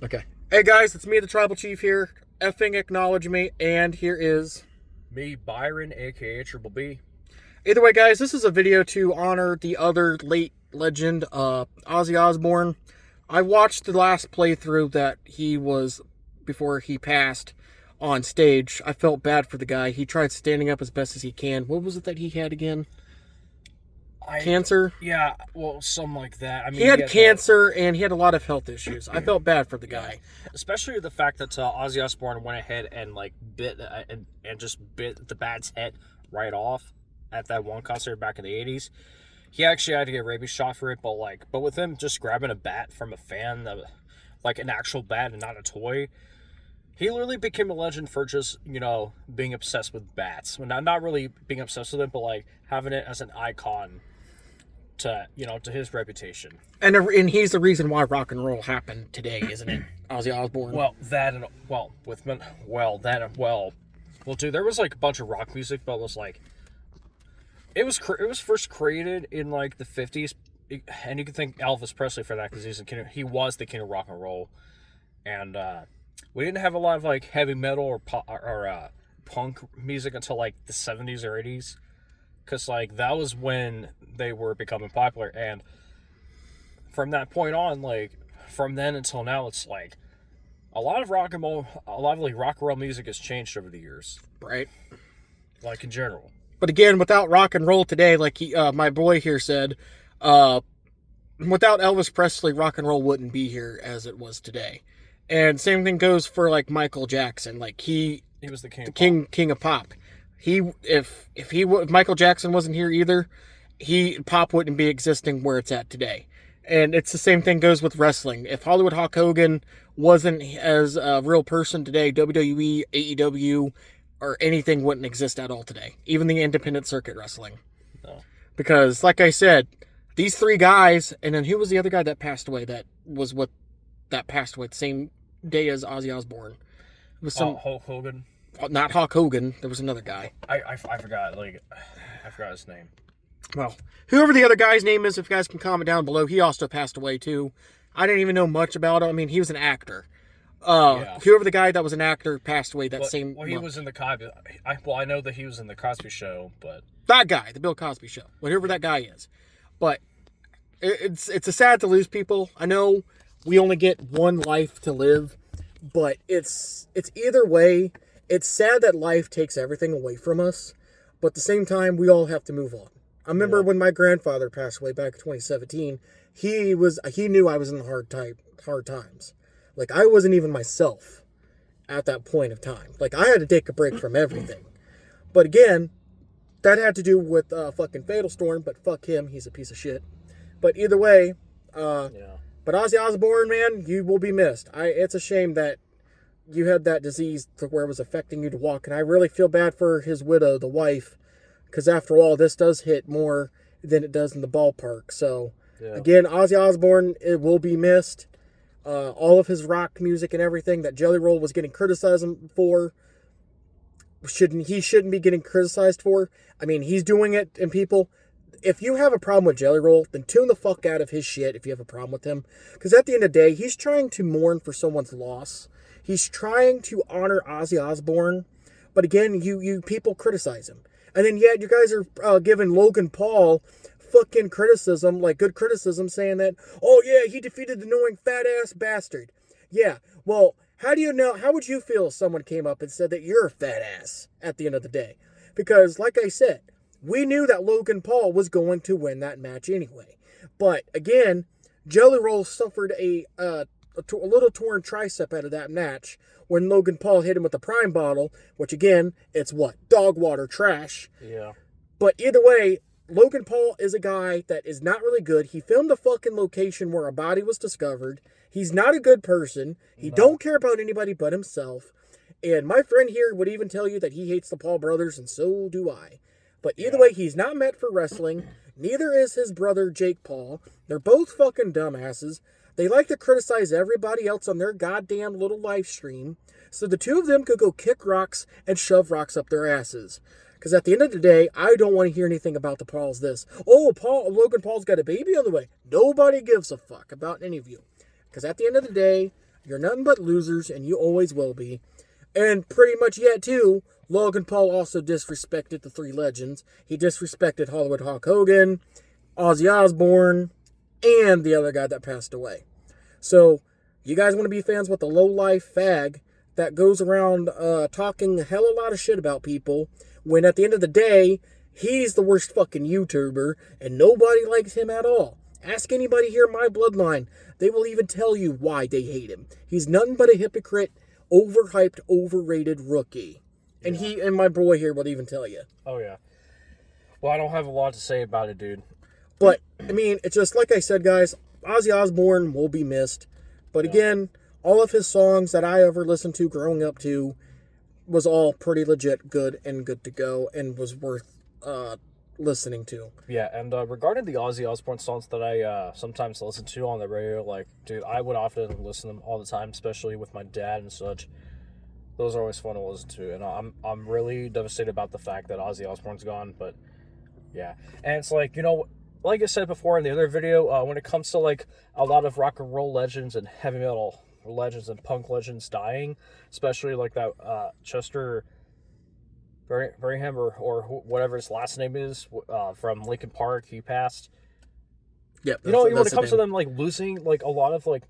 Okay. Hey guys, it's me, the Tribal Chief here. Effing acknowledge me, and here is Me, Byron, aka Triple B. Either way, guys, this is a video to honor the other late legend, Ozzy Osbourne. I watched the last playthrough that he was before he passed on stage. I felt bad for the guy. He tried standing up as best as he can. What was it that he had again? Cancer? Yeah, well, something like that. I mean, He had cancer and he had a lot of health issues. I felt bad for the guy. Especially the fact that Ozzy Osbourne went ahead and like bit and just bit the bat's head right off at that one concert back in the 80s. He actually had to get rabies shot for it, but with him just grabbing a bat from a fan, like an actual bat and not a toy, he literally became a legend for just, being obsessed with bats. Well, not really being obsessed with it, but like having it as an icon to his reputation. And he's the reason why rock and roll happened today, isn't it? Ozzy Osbourne. Dude, there was like a bunch of rock music, but it was first created in like the 50s, and you can thank Elvis Presley for that because he was the king of rock and roll, and we didn't have a lot of like heavy metal or punk music until like the 70s or 80s. Because, like, that was when they were becoming popular. And from that point on, like, from then until now, it's like a lot of rock and roll music has changed over the years. Right. Like, in general. But again, without rock and roll today, like my boy here said, without Elvis Presley, rock and roll wouldn't be here as it was today. And same thing goes for, like, Michael Jackson. Like, he was the king of pop. If Michael Jackson wasn't here either, pop wouldn't be existing where it's at today. And it's the same thing goes with wrestling. If Hollywood Hulk Hogan wasn't as a real person today, WWE, AEW, or anything wouldn't exist at all today. Even the independent circuit wrestling. No. Because, like I said, these three guys, and then who was the other guy that passed away? That passed away the same day as Ozzy Osbourne. It was Hulk Hogan. Not Hawk Hogan. There was another guy. I forgot. I forgot his name. Well, whoever the other guy's name is, if you guys can comment down below, he also passed away too. I didn't even know much about him. I mean, he was an actor. Whoever the guy that was an actor passed away same month. He was in the Cosby. I know that he was in the Cosby Show, but that guy, the Bill Cosby Show, whatever that guy is. But it's a sad to lose people. I know we only get one life to live, but it's either way. It's sad that life takes everything away from us, but at the same time, we all have to move on. I remember when my grandfather passed away back in 2017, he knew I was in hard times. Like, I wasn't even myself at that point of time. Like, I had to take a break from everything. But again, that had to do with fucking Fatal Storm, but fuck him, he's a piece of shit. But either way, but Ozzy Osbourne, man, you will be missed. It's a shame that you had that disease to where it was affecting you to walk. And I really feel bad for his widow, the wife, because after all, this does hit more than it does in the ballpark. So, Again, Ozzy Osbourne, it will be missed. All of his rock music and everything that Jelly Roll was getting criticized for, he shouldn't be getting criticized for. I mean, he's doing it, and people, if you have a problem with Jelly Roll, then tune the fuck out of his shit if you have a problem with him. Because at the end of the day, he's trying to mourn for someone's loss. He's trying to honor Ozzy Osbourne, but again, you people criticize him. And then yet you guys are giving Logan Paul fucking criticism, like good criticism, saying that, oh yeah, he defeated the annoying fat-ass bastard. Yeah, well, how would you feel if someone came up and said that you're a fat ass at the end of the day? Because, like I said, we knew that Logan Paul was going to win that match anyway. But again, Jelly Roll suffered a little torn tricep out of that match when Logan Paul hit him with the Prime bottle, which again, it's what? Dog water trash. Yeah. But either way, Logan Paul is a guy that is not really good. He filmed a fucking location where a body was discovered. He's not a good person. He don't care about anybody but himself. And my friend here would even tell you that he hates the Paul brothers, and so do I. But either way, he's not meant for wrestling. Neither is his brother, Jake Paul. They're both fucking dumbasses. They like to criticize everybody else on their goddamn little live stream, so the two of them could go kick rocks and shove rocks up their asses. Because at the end of the day, I don't want to hear anything about the Pauls this. Oh, Logan Paul's got a baby on the way. Nobody gives a fuck about any of you. Because at the end of the day, You're nothing but losers, and you always will be. And pretty much yet, too, Logan Paul also disrespected the three legends. He disrespected Hollywood Hawk Hogan, Ozzy Osborne, and the other guy that passed away. So, you guys want to be fans with a low-life fag that goes around talking a hell of a lot of shit about people, when at the end of the day, he's the worst fucking YouTuber, and nobody likes him at all. Ask anybody here in my bloodline. They will even tell you why they hate him. He's nothing but a hypocrite, overhyped, overrated rookie. And he and my boy here will even tell you. Oh, yeah. Well, I don't have a lot to say about it, dude. But, I mean, it's just, like I said, guys, Ozzy Osbourne will be missed. But again, all of his songs that I ever listened to growing up to was all pretty legit good and good to go and was worth listening to. Yeah, and regarding the Ozzy Osbourne songs that I sometimes listen to on the radio, like, dude, I would often listen to them all the time, especially with my dad and such. Those are always fun to listen to, and I'm really devastated about the fact that Ozzy Osbourne's gone, but yeah. And it's like, you know, like I said before in the other video, when it comes to like a lot of rock and roll legends and heavy metal legends and punk legends dying, especially like that Chester Berringham or whatever his last name is, from Linkin Park, he passed. Yep. You know, when it comes to them like losing like a lot of like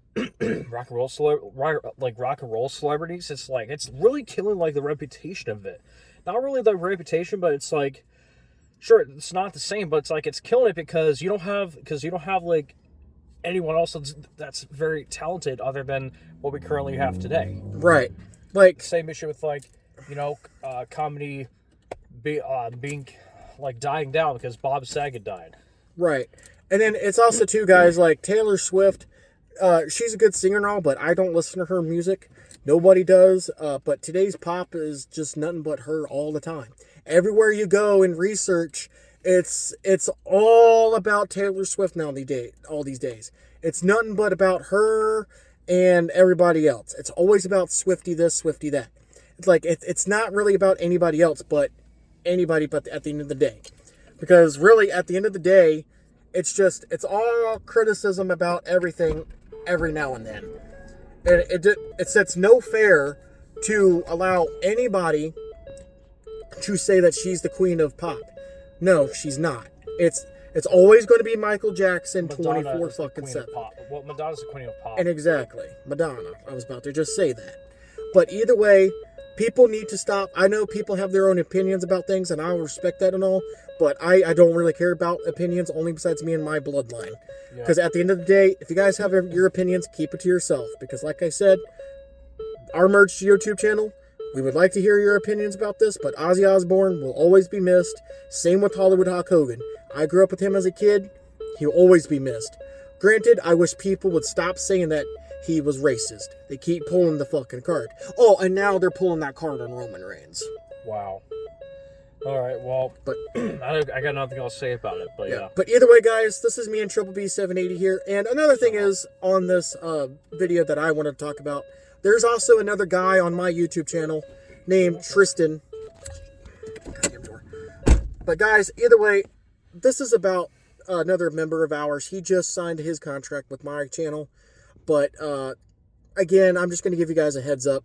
rock and roll celebrities, it's like it's really killing like the reputation of it. Not really the reputation, but it's like, sure, it's not the same, but it's like it's killing it because you don't have like anyone else that's very talented other than what we currently have today. Right. Like, same issue with like, you know, comedy being like dying down because Bob Saget died. Right. And then it's also too, guys, like Taylor Swift. She's a good singer and all, but I don't listen to her music. Nobody does. But today's pop is just nothing but her all the time. Everywhere you go and research, it's all about Taylor Swift now all these days. It's nothing but about her and everybody else. It's always about Swiftie this, Swiftie that. It's like it's not really about anybody else but anybody but at the end of the day. Because really, at the end of the day, it's all criticism about everything every now and then. And it sets no fair to allow anybody to say that she's the queen of pop. No, she's not. It's always going to be Michael Jackson 24 fucking 7. Well, Madonna's the queen of pop. And exactly. Madonna. I was about to just say that. But either way, people need to stop. I know people have their own opinions about things, and I respect that and all, but I don't really care about opinions, only besides me and my bloodline. Because at the end of the day, if you guys have your opinions, keep it to yourself. Because like I said, our merged YouTube channel, we would like to hear your opinions about this, but Ozzy Osbourne will always be missed. Same with Hollywood Hawk Hogan. I grew up with him as a kid. He'll always be missed. Granted, I wish people would stop saying that he was racist. They keep pulling the fucking card. Oh, and now they're pulling that card on Roman Reigns. Wow. All right, well, but I got nothing else to say about it, but yeah. But either way, guys, this is me and Triple B 780 here. And another thing is, on this video that I want to talk about, there's also another guy on my YouTube channel named Tristan. But guys, either way, this is about another member of ours. He just signed his contract with my channel. But, again, I'm just going to give you guys a heads up.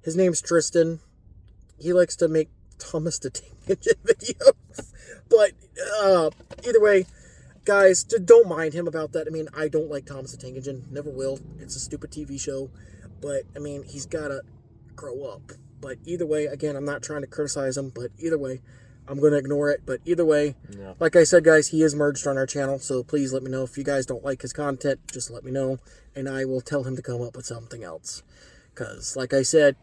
His name's Tristan. He likes to make Thomas the Tank Engine videos. But, either way, guys, don't mind him about that. I mean, I don't like Thomas the Tank Engine. Never will. It's a stupid TV show. But, I mean, he's got to grow up. But either way, again, I'm not trying to criticize him. But either way, I'm going to ignore it. But either way, like I said, guys, he is merged on our channel. So please let me know. If you guys don't like his content, just let me know. And I will tell him to come up with something else. Because, like I said,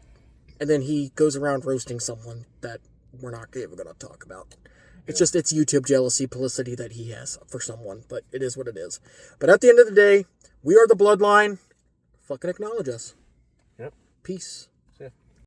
and then he goes around roasting someone that we're not even going to talk about. It's just, it's YouTube jealousy, publicity that he has for someone. But it is what it is. But at the end of the day, we are the bloodline. Fucking acknowledge us. Yep. Peace.